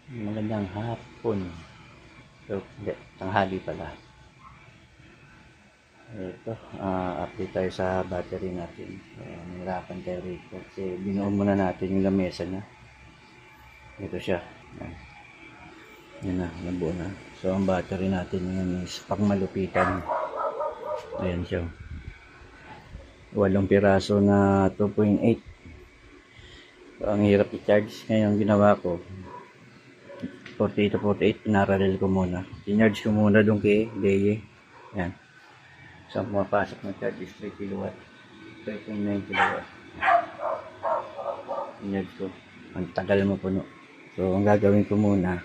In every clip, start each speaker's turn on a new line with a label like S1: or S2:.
S1: Magandang hapon. So, hindi, tanghali pala. Ito, update tayo sa battery natin. Nahirapan tayo rito kasi binuo muna natin yung lamesa niya. Ito siya. Yan na, nabuo na. So, ang battery natin ngayon is pangmalupitan. Ayan siya. 8 piraso na 2.8. So, ang hirap i-charge. Ngayon, ginawa ko, 48 to 48, pinaralel ko muna. Tinarge ko muna doon kay Deye. Yan. So, pumapasok ng charge is 3 kilowatt. 3.9 kilowatt. Tinarge ko. Ang tagal mo puno. So, ang gagawin ko muna,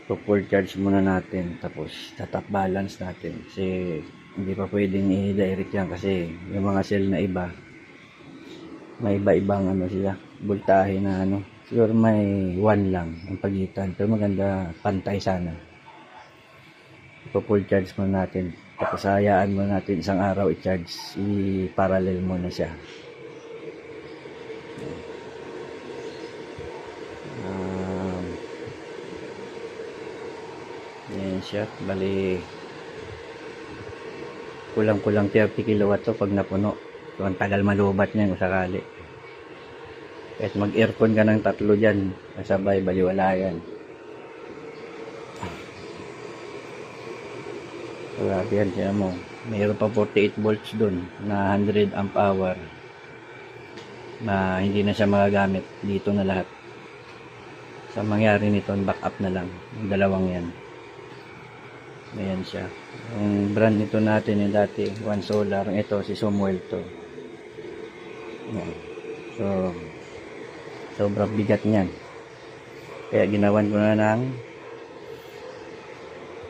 S1: full charge muna natin. Tapos, tatap balance natin. Kasi, hindi pa pwedeng i-direct yan kasi yung mga cell na iba, may iba-ibang sila, voltahe na siguro may 1 lang ang pagitan, pero maganda pantay sana. Full charge muna natin, tapos hayaan muna natin isang araw i-charge, i-parallel muna siya. Yan siya, bali kulang-kulang 30 kilowatt to pag napuno. So, ang tagal malubat niyan kung sakali. Kahit mag-aircon ka ng 3 dyan, kasabay, baliwala yan. Grabe yan, siya mo. Mayroon pa 48 volts dun na 100 amp hour na hindi na siya magagamit. Dito na lahat. Sa mangyari nito, back up na lang. Yung dalawang yan. Ayan siya. Yung brand nito natin yung dati, One Solar. Ito, si Sumuel to. Ayan. So, sobrang bigat niyan. Kaya ginawan ko na ng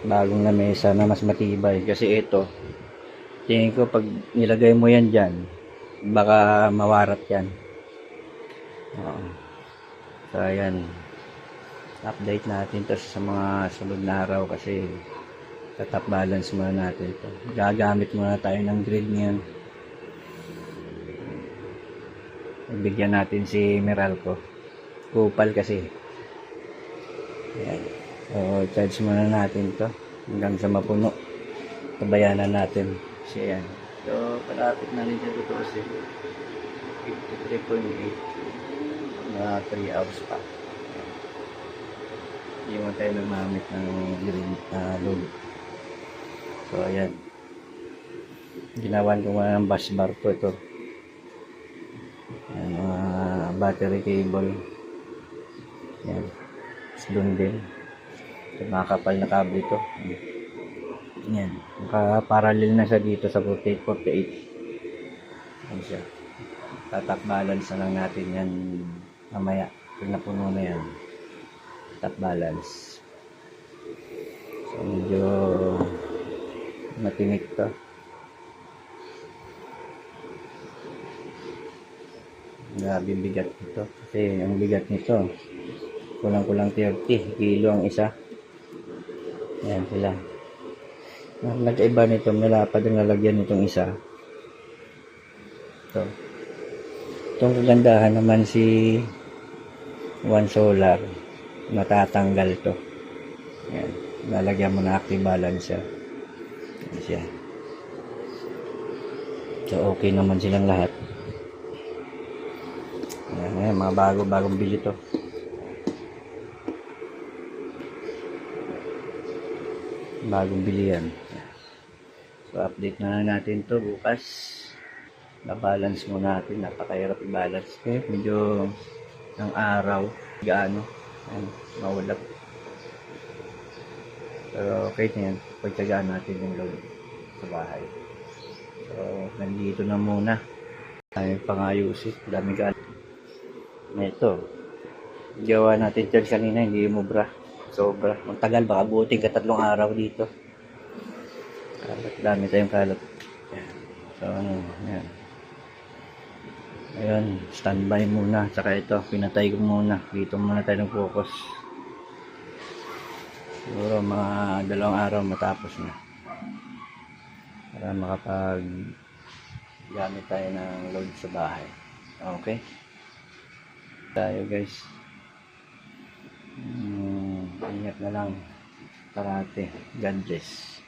S1: bagong lamesa na mas matibay. Kasi ito, tingin ko pag nilagay mo yan dyan, baka mawarat yan. So, ayan. Update natin to sa mga sunod na araw kasi tatap balance muna natin ito. Gagamit muna tayo ng grid ngayon. Bigyan natin si Meralco. Kupal kasi. Ayan. So, charge muna natin to hanggang sa mapuno. Tabayanan natin. So, ayan. So, palapit na rin siya tutuusin. 53.8 na 3 hours pa. Hindi mo tayo nagmamit ng green load. So, ayan. Ginawan ko muna ng bus bar to ito. Ayan, battery cable. Ayan. Doon din. Ito, nakakapal na kable ito. Ayan. Nakaparallel na siya dito sa 48. Ayan siya. Tatak balance na lang natin yan mamaya. Pag napuno na yan. Tap balance. So, medyo matinik to. Grabe bigat nito. Kasi ang bigat nito, kulang-kulang 30 kilo ang isa. Ayan sila. Nagkaiba nito, malapad ang lalagyan nitong isa. Ito. Itong kagandahan naman si One Solar. Matatanggal to. Ayan. Lalagyan mo na active balance siya. Ayan siya. So, okay naman silang lahat. Ayan, mga bagong bili to. Bagong bili yan. So, update na natin to bukas. Na-balance mo natin. Napakahirap i-balance. Okay, medyo ng araw. Gaano. Ayan, mawalap. Pero okay na yan. Pagtsagaan natin yung load sa bahay. So, nandito na muna. Dami pangayusin. Dami ka. Ito. Gawa natin charge kanina. Hindi umubra. Sobra. Magtagal. Baka buting ka 3 araw dito. Kalat. Dami tayong kalat. So, yan. Ayun, standby muna. Saka ito, pinatay ko muna. Dito muna tayo ng focus. Siguro mga 2 araw matapos na. Para makapag gamit tayo ng load sa bahay. Okay? Tayo guys. Ingat na lang parate. God bless.